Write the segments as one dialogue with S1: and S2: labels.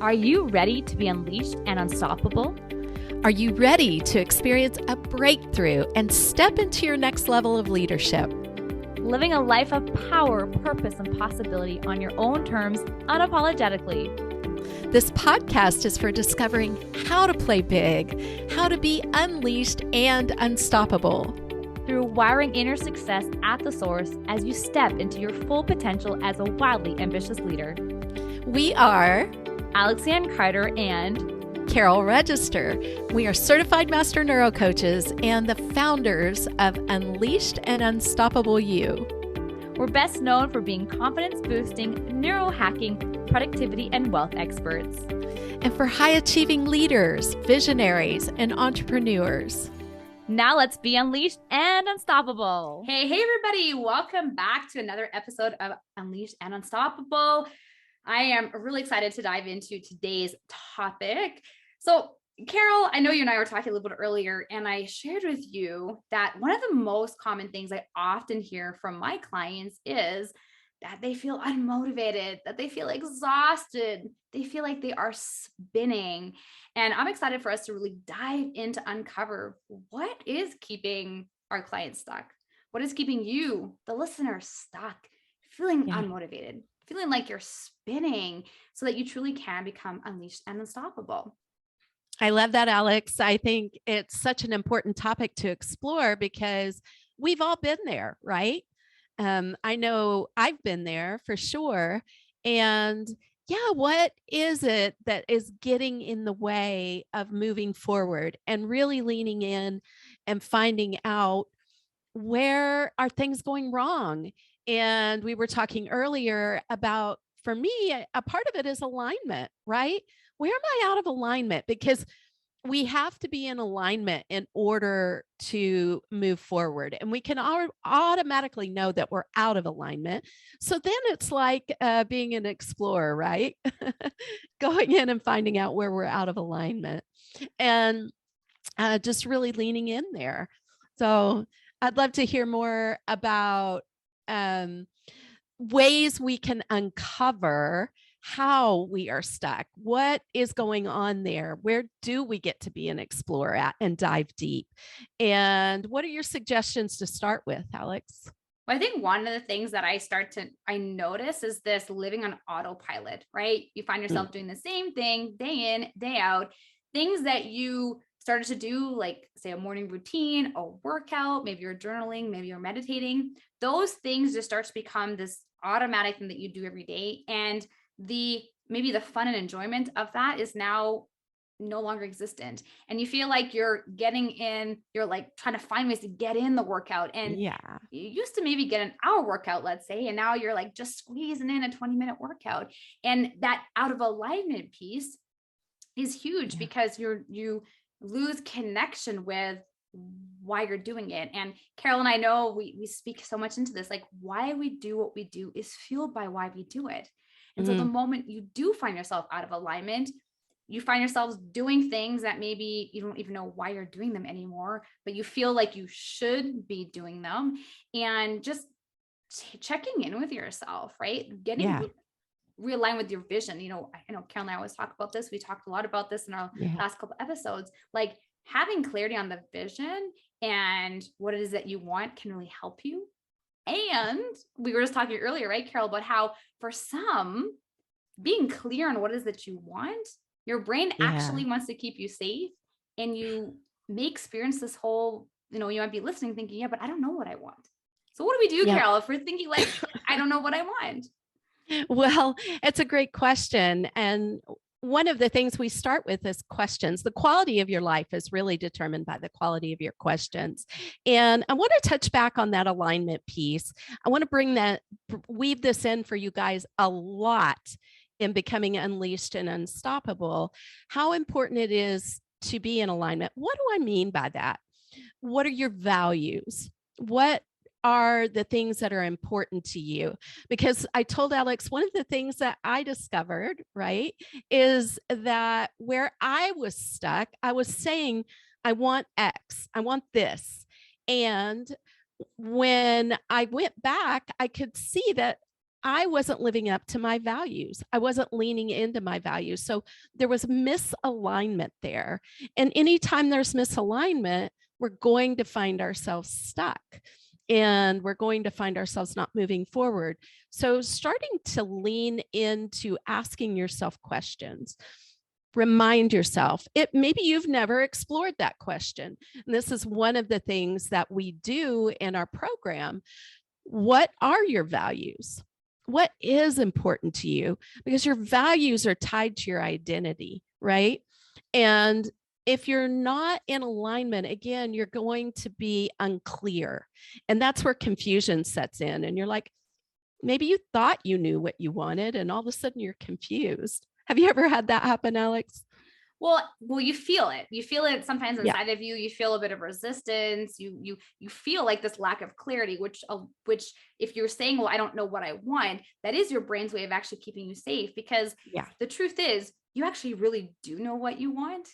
S1: Are you ready to be unleashed and unstoppable?
S2: Are you ready to experience a breakthrough and step into your next level of leadership?
S1: Living a life of power, purpose, and possibility on your own terms, unapologetically.
S2: This podcast is for discovering how to play big, how to be unleashed and unstoppable.
S1: Through wiring inner success at the source as you step into your full potential as a wildly ambitious leader.
S2: We are
S1: Alexanne Carter and
S2: Carol Register. We are certified Master Neurocoaches and the founders of Unleashed and Unstoppable You.
S1: We're best known for being confidence-boosting, neurohacking, productivity, and wealth experts.
S2: And for high-achieving leaders, visionaries, and entrepreneurs.
S1: Now let's be unleashed and unstoppable.
S3: Hey, everybody. Welcome back to another episode of Unleashed and Unstoppable. I am really excited to dive into today's topic. So, Carol, I know you and I were talking a little bit earlier, and I shared with you that one of the most common things I often hear from my clients is that they feel unmotivated, that they feel exhausted, they feel like they are spinning. And I'm excited for us to really dive into uncover what is keeping our clients stuck. What is keeping you, the listener, stuck, feeling unmotivated, feeling like you're spinning so that you truly can become unleashed and unstoppable.
S2: I love that, Alex. I think it's such an important topic to explore because we've all been there, right? I know I've been there for sure. And what is it that is getting in the way of moving forward and really leaning in and finding out where are things going wrong? And we were talking earlier about, for me, a part of it is alignment, right? Where am I out of alignment? Because we have to be in alignment in order to move forward. And we can automatically know that we're out of alignment. So then it's like being an explorer, right? Going in and finding out where we're out of alignment and just really leaning in there. So I'd love to hear more about ways we can uncover how we are stuck. What is going on there? Where do we get to be an explorer at and dive deep? And what are your suggestions to start with, Alex?
S3: Well, I think one of the things that I notice is this living on autopilot, right? You find yourself doing the same thing day in, day out, things that you started to do, like say a morning routine, a workout, maybe you're journaling, maybe you're meditating. Those things just start to become this automatic thing that you do every day. And maybe the fun and enjoyment of that is now no longer existent. And you feel like you're getting in, you're like trying to find ways to get in the workout. And you used to maybe get an hour workout, let's say, and now you're like just squeezing in a 20-minute workout. And that out of alignment piece is huge because you lose connection with why you're doing it. And Carol and I know we speak so much into this, like why we do what we do is fueled by why we do it. And so the moment you do find yourself out of alignment, you find yourselves doing things that maybe you don't even know why you're doing them anymore, but you feel like you should be doing them, and just checking in with yourself, right? Getting realigned with your vision. I know Carol and I always talk about this. We talked a lot about this in our last couple episodes, like having clarity on the vision and what it is that you want can really help you. And we were just talking earlier, right, Carol, about how for some, being clear on what it is that you want, your brain actually wants to keep you safe, and you may experience this whole, you might be listening thinking, but I don't know what I want. So what do we do, Carol, if we're thinking like, I don't know what I want?
S2: Well, it's a great question. And one of the things we start with is questions. The quality of your life is really determined by the quality of your questions. And I want to touch back on that alignment piece. I want to weave this in for you guys a lot in becoming unleashed and unstoppable, how important it is to be in alignment. What do I mean by that? What are your values? What are the things that are important to you? Because I told Alex, one of the things that I discovered, right, is that where I was stuck, I was saying, I want X, I want this. And when I went back, I could see that I wasn't living up to my values. I wasn't leaning into my values. So there was misalignment there. And anytime there's misalignment, we're going to find ourselves stuck and we're going to find ourselves not moving forward. So starting to lean into asking yourself questions. Remind yourself, maybe you've never explored that question. And this is one of the things that we do in our program. What are your values? What is important to you? Because your values are tied to your identity, right? And if you're not in alignment, again, you're going to be unclear. And that's where confusion sets in. And you're like, maybe you thought you knew what you wanted, and all of a sudden you're confused. Have you ever had that happen, Alex?
S3: Well, you feel it. You feel it sometimes inside of you. You feel a bit of resistance. You feel like this lack of clarity, which if you're saying, well, I don't know what I want, that is your brain's way of actually keeping you safe, because the truth is you actually really do know what you want.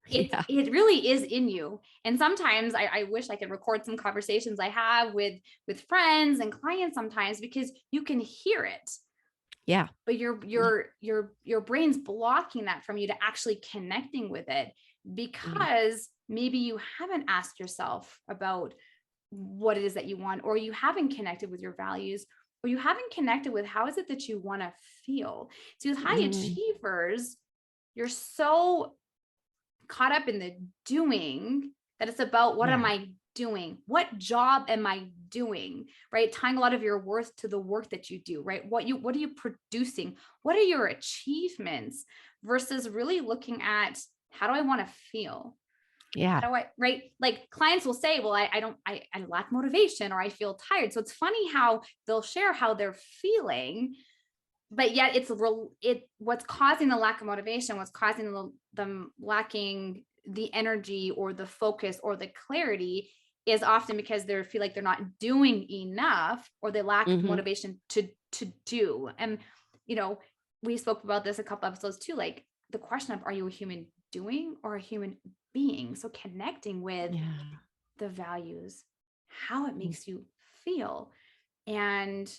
S3: It really is in you. And sometimes I wish I could record some conversations I have with friends and clients sometimes, because you can hear it.
S2: Yeah.
S3: But your brain's blocking that from you to actually connecting with it, because maybe you haven't asked yourself about what it is that you want, or you haven't connected with your values, or you haven't connected with how is it that you want to feel. So with high achievers, you're so caught up in the doing that it's about what am I doing? What job am I doing? Right? Tying a lot of your worth to the work that you do, right? What are you producing? What are your achievements, versus really looking at how do I want to feel?
S2: Yeah.
S3: How do I, right? Like clients will say, well, I lack motivation, or I feel tired. So it's funny how they'll share how they're feeling, but yet what's causing the lack of motivation, what's causing them lacking the energy or the focus or the clarity, is often because they feel like they're not doing enough, or they lack motivation to do. And, we spoke about this a couple episodes too, like the question of, are you a human doing or a human being? So connecting with the values, how it makes you feel. And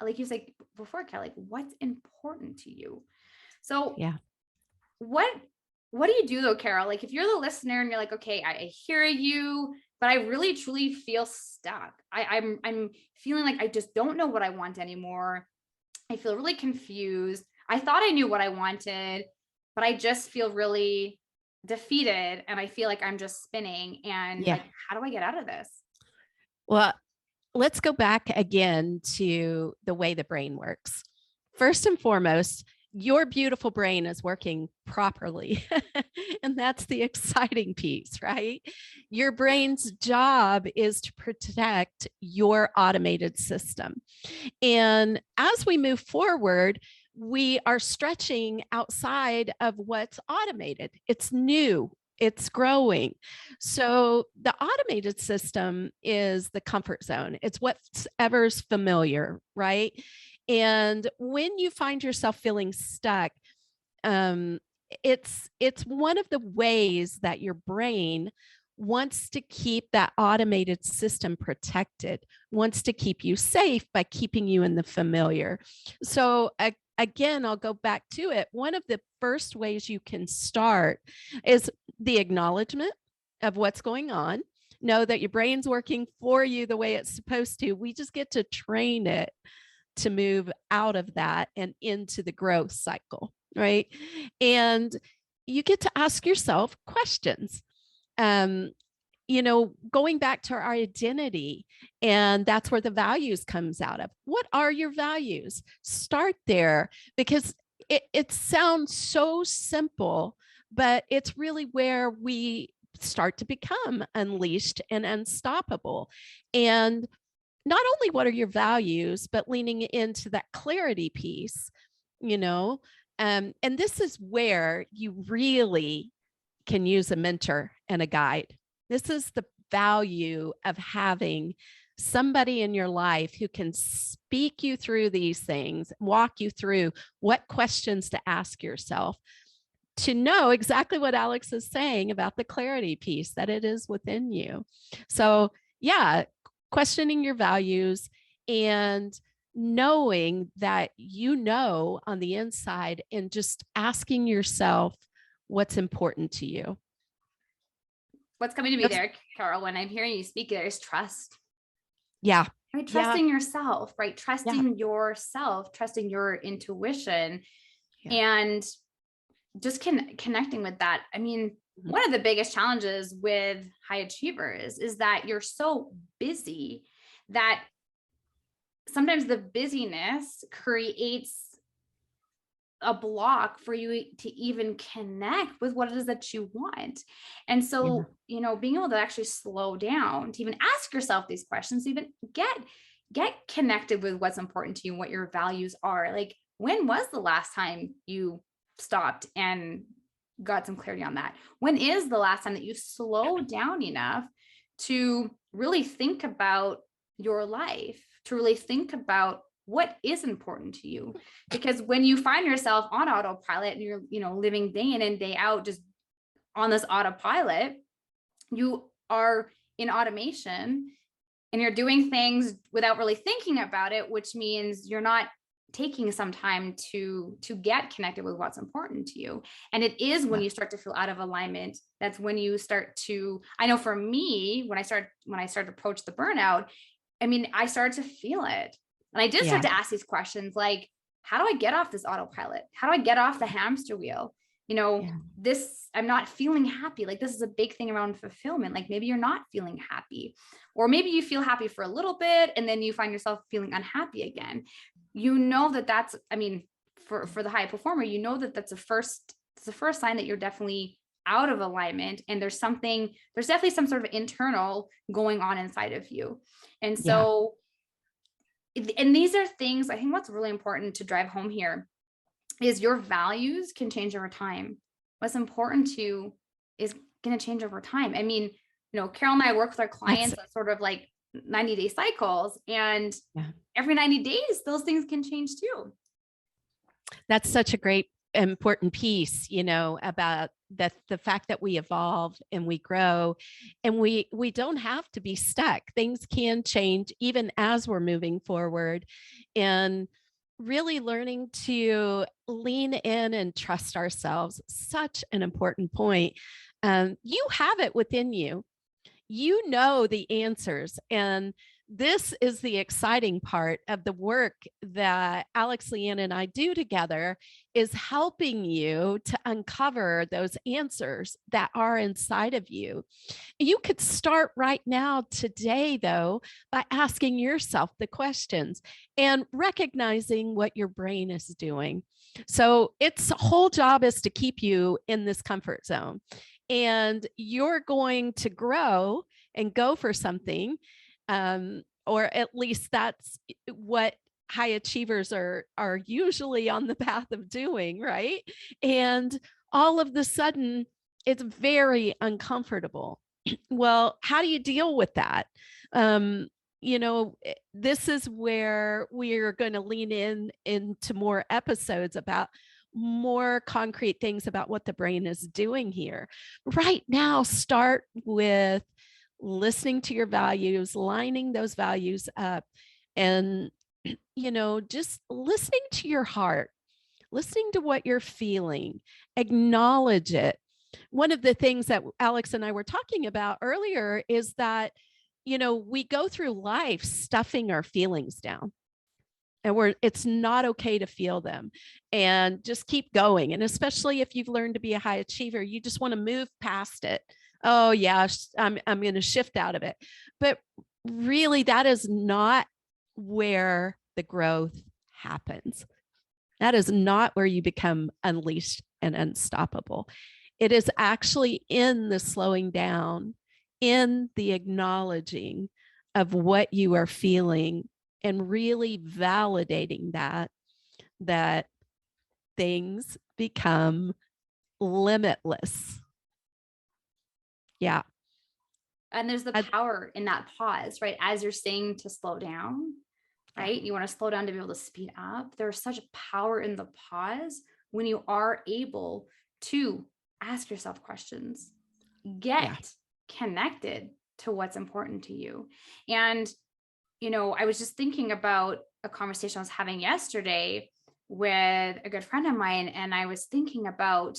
S3: like you said before, Kelly, like what's important to you. So what do you do though, Carol? Like if you're the listener and you're like, okay, I hear you, but I really truly feel stuck. I'm feeling like I just don't know what I want anymore. I feel really confused. I thought I knew what I wanted, but I just feel really defeated, and I feel like I'm just spinning. And like, how do I get out of this?
S2: Well, let's go back again to the way the brain works. First and foremost, your beautiful brain is working properly. And that's the exciting piece, right? Your brain's job is to protect your automated system. And as we move forward, we are stretching outside of what's automated. It's new. It's growing. So the automated system is the comfort zone. It's whatever's familiar, right? And when you find yourself feeling stuck, it's one of the ways that your brain wants to keep that automated system protected, wants to keep you safe by keeping you in the familiar. So again, I'll go back to it. One of the first ways you can start is the acknowledgement of what's going on. Know that your brain's working for you the way it's supposed to. We just get to train it to move out of that and into the growth cycle, right? And you get to ask yourself questions. Going back to our identity, and that's where the values comes out of. What are your values? Start there, because it sounds so simple, but it's really where we start to become unleashed and unstoppable. And not only what are your values, but leaning into that clarity piece, and this is where you really can use a mentor and a guide. This is the value of having somebody in your life who can speak you through these things, walk you through what questions to ask yourself, to know exactly what Alex is saying about the clarity piece, that it is within you. So questioning your values and knowing that on the inside and just asking yourself what's important to you.
S3: What's coming to me there, Carol, when I'm hearing you speak, there is trust.
S2: Yeah.
S3: Right. Trusting yourself, right? Trusting yourself, trusting your intuition, and just connecting with that. I mean, one of the biggest challenges with high achievers is that you're so busy that sometimes the busyness creates a block for you to even connect with what it is that you want. And so, being able to actually slow down, to even ask yourself these questions, even get connected with what's important to you and what your values are. Like, when was the last time you stopped and got some clarity on that? When is the last time that you slowed down enough to really think about your life, to really think about what is important to you? Because when you find yourself on autopilot and you're, living day in and day out, just on this autopilot, you are in automation and you're doing things without really thinking about it, which means you're not taking some time to get connected with what's important to you. And it is when you start to feel out of alignment, that's when you start to, I know for me, when I started to approach the burnout, I mean, I started to feel it. And I did start to ask these questions like, how do I get off this autopilot? How do I get off the hamster wheel? I'm not feeling happy. Like, this is a big thing around fulfillment. Like, maybe you're not feeling happy, or maybe you feel happy for a little bit and then you find yourself feeling unhappy again. That's, I mean, for the high performer, that's the first sign that you're definitely out of alignment. And there's definitely some sort of internal going on inside of you. And so, and these are things, I think what's really important to drive home here is your values can change over time. What's important to you is going to change over time. I mean, Carol and I work with our clients on sort of like 90-day cycles, and every 90 days, those things can change too.
S2: That's such a great, important piece, about the fact that we evolve and we grow, and we don't have to be stuck. Things can change even as we're moving forward, and really learning to lean in and trust ourselves. Such an important point. You have it within you. You know the answers, and this is the exciting part of the work that Alex, Leanne, and I do together, is helping you to uncover those answers that are inside of you. You could start right now today, though, by asking yourself the questions and recognizing what your brain is doing. So its whole job is to keep you in this comfort zone, and you're going to grow and go for something. Or at least that's what high achievers are usually on the path of doing, right? And all of the sudden, it's very uncomfortable. Well, how do you deal with that? This is where we're going to lean into more episodes about more concrete things about what the brain is doing here. Right now, start with listening to your values, lining those values up, and, just listening to your heart, listening to what you're feeling, acknowledge it. One of the things that Alex and I were talking about earlier is that, we go through life stuffing our feelings down, and it's not okay to feel them, and just keep going. And especially if you've learned to be a high achiever, you just want to move past it. Oh yeah, I'm going to shift out of it. But really, that is not where the growth happens. That is not where you become unleashed and unstoppable. It is actually in the slowing down, in the acknowledging of what you are feeling, and really validating that things become limitless. Yeah.
S3: And there's the power in that pause, right? As you're saying to slow down, right? You want to slow down to be able to speed up. There's such power in the pause when you are able to ask yourself questions, get connected to what's important to you. And, I was just thinking about a conversation I was having yesterday with a good friend of mine, and I was thinking about,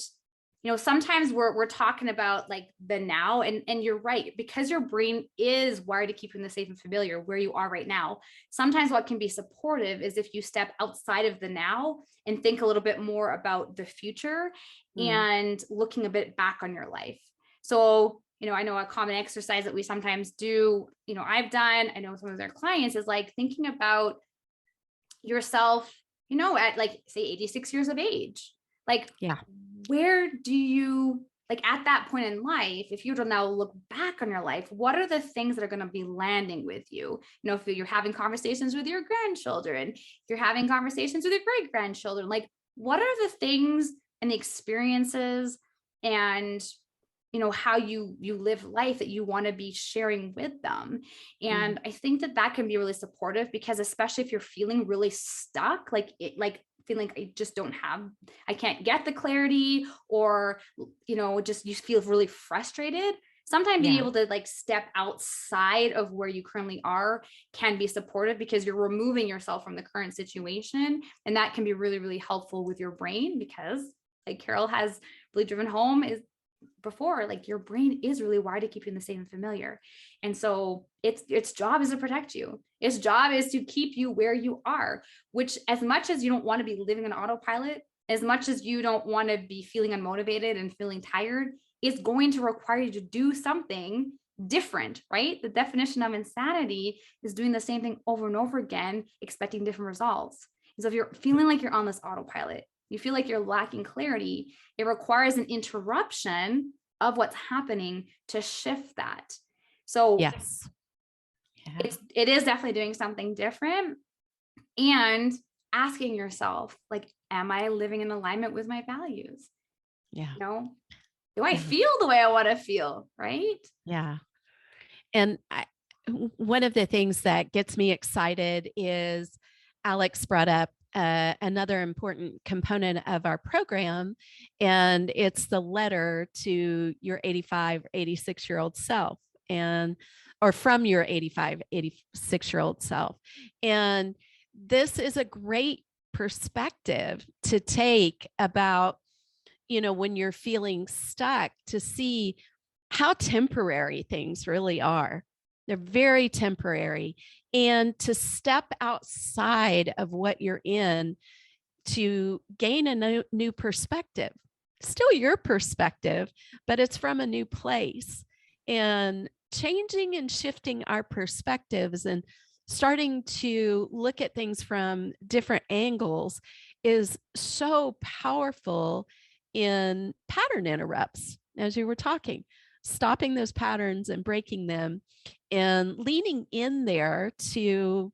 S3: sometimes we're talking about like the now, and you're right, because your brain is wired to keep you in the safe and familiar where you are right now. Sometimes what can be supportive is if you step outside of the now and think a little bit more about the future and looking a bit back on your life. So, I know a common exercise that we sometimes do, I've done, I know some of their clients, is like thinking about yourself, at like say 86 years of age. Like, where do you, like at that point in life, if you were to now look back on your life, what are the things that are going to be landing with you? If you're having conversations with your grandchildren, if you're having conversations with your great grandchildren, like what are the things and the experiences and how you live life that you want to be sharing with them. And I think that can be really supportive, because especially if you're feeling really stuck, like feeling like I can't get the clarity, or, just you feel really frustrated. Sometimes being able to like step outside of where you currently are can be supportive, because you're removing yourself from the current situation. And that can be really, really helpful with your brain, because like Carol has really driven home is before, like your brain is really wired to keep you in the safe and familiar. And so its job is to protect you. Its job is to keep you where you are, which, as much as you don't want to be living on autopilot, as much as you don't want to be feeling unmotivated and feeling tired, it's going to require you to do something different, right? The definition of insanity is doing the same thing over and over again, expecting different results. And so if you're feeling like you're on this autopilot, you feel like you're lacking clarity, it requires an interruption of what's happening to shift that. So
S2: yes,
S3: it is definitely doing something different, and asking yourself, like, am I living in alignment with my values?
S2: Yeah.
S3: Do I feel the way I want to feel? Right.
S2: Yeah. And one of the things that gets me excited is Alex brought up another important component of our program, and it's the letter to your 85, 86-year-old self, or from your 85, 86-year-old self. And this is a great perspective to take about, when you're feeling stuck, to see how temporary things really are. They're very temporary. And to step outside of what you're in to gain a new perspective, still your perspective, but it's from a new place. And changing and shifting our perspectives and starting to look at things from different angles is so powerful in pattern interrupts, as you were talking, stopping those patterns and breaking them, and leaning in there to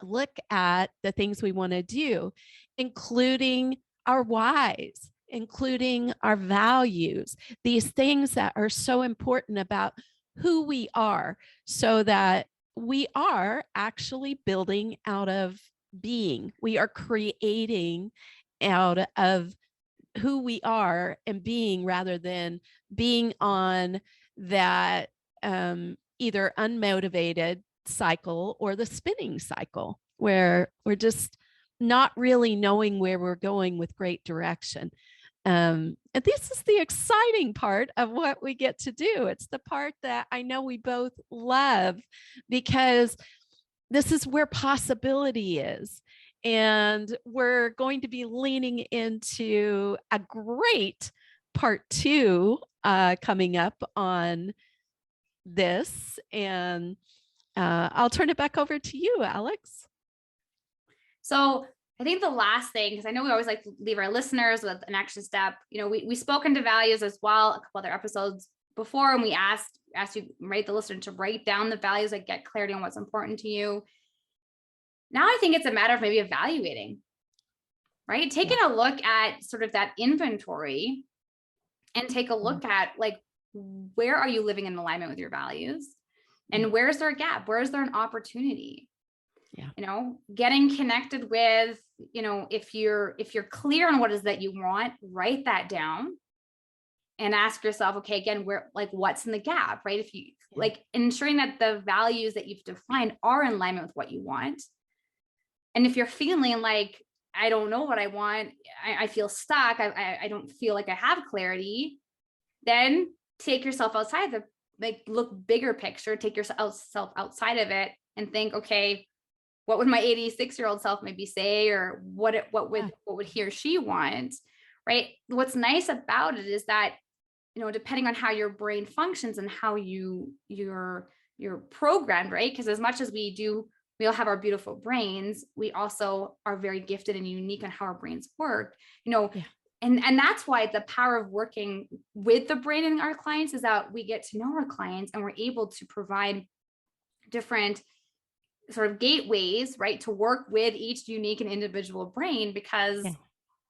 S2: look at the things we want to do, including our whys, including our values, these things that are so important about who we are, so that we are actually building out of being. We are creating out of who we are and being, rather than being on that either unmotivated cycle or the spinning cycle, where we're just not really knowing where we're going with great direction. And this is the exciting part of what we get to do. It's the part that I know we both love, because this is where possibility is. And we're going to be leaning into a great part 2 coming up on this. And I'll turn it back over to you, Alex.
S3: So I think the last thing, because I know we always like to leave our listeners with an action step. We spoke into values as well, a couple other episodes before, and we asked you, right, the listener, to write down the values, like get clarity on what's important to you. Now I think it's a matter of maybe evaluating, right? Taking a look at sort of that inventory, and take a look at, like, where are you living in alignment with your values, and where's there a gap? Where is there an opportunity? Getting connected with, if you're clear on what it is that you want, write that down and ask yourself, okay, again, where, like, what's in the gap, right? If you like ensuring that the values that you've defined are in alignment with what you want. And if you're feeling like, I don't know what I want, I feel stuck, I don't feel like I have clarity, then take yourself outside the, like, look bigger picture, take yourself outside of it and think, okay, what would my 86-year-old self maybe say, or what would he or she want, right? What's nice about it is that, depending on how your brain functions and how you're programmed, right? Because as much as we all have our beautiful brains, we also are very gifted and unique on how our brains work, and that's why the power of working with the brain in our clients is that we get to know our clients and we're able to provide different sort of gateways, right, to work with each unique and individual brain, because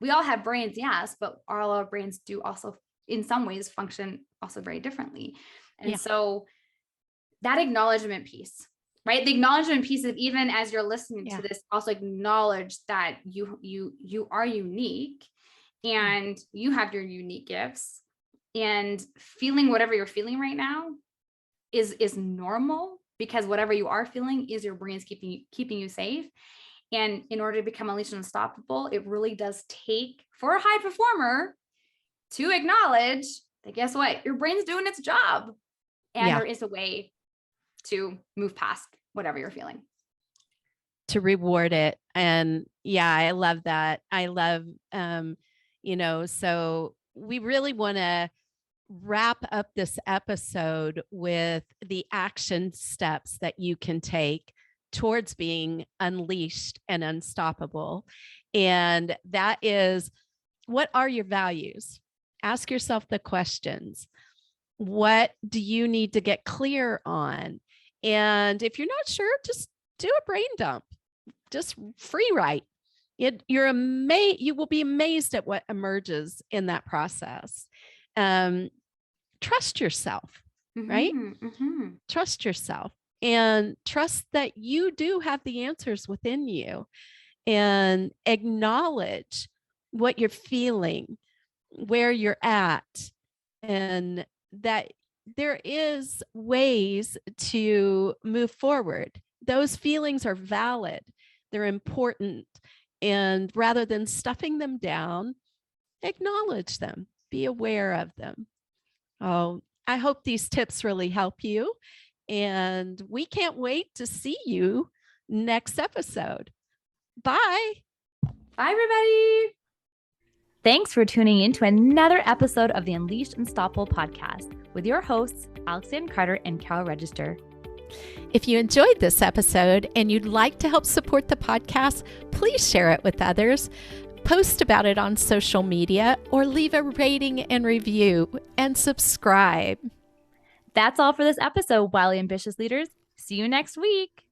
S3: we all have brains, yes, but all our brains do also in some ways function also very differently. And so that acknowledgement piece, right? The acknowledgement piece of, even as you're listening to this, also acknowledge that you are unique and you have your unique gifts, and feeling whatever you're feeling right now is normal, because whatever you are feeling is your brain's keeping you safe. And in order to become unleashed and unstoppable, it really does take, for a high performer, to acknowledge that, guess what? Your brain's doing its job. And there is a way to move past whatever you're feeling.
S2: To reward it. And I love that. I love, so we really want to wrap up this episode with the action steps that you can take towards being unleashed and unstoppable. And that is, what are your values? Ask yourself the questions. What do you need to get clear on? And if you're not sure, just do a brain dump. Just free write. You will be amazed at what emerges in that process. Trust yourself, right?
S3: Mm-hmm.
S2: Trust yourself, and trust that you do have the answers within you, and acknowledge what you're feeling, where you're at, and that there is ways to move forward. Those feelings are valid. They're important. And rather than stuffing them down, acknowledge them, be aware of them. Oh, I hope these tips really help you. And we can't wait to see you next episode. Bye.
S3: Bye, everybody.
S1: Thanks for tuning in to another episode of the Unleashed Unstoppable podcast with your hosts, Alexandra Carter and Carol Register.
S2: If you enjoyed this episode and you'd like to help support the podcast, please share it with others, post about it on social media, or leave a rating and review, and subscribe.
S1: That's all for this episode, Wildly Ambitious Leaders. See you next week.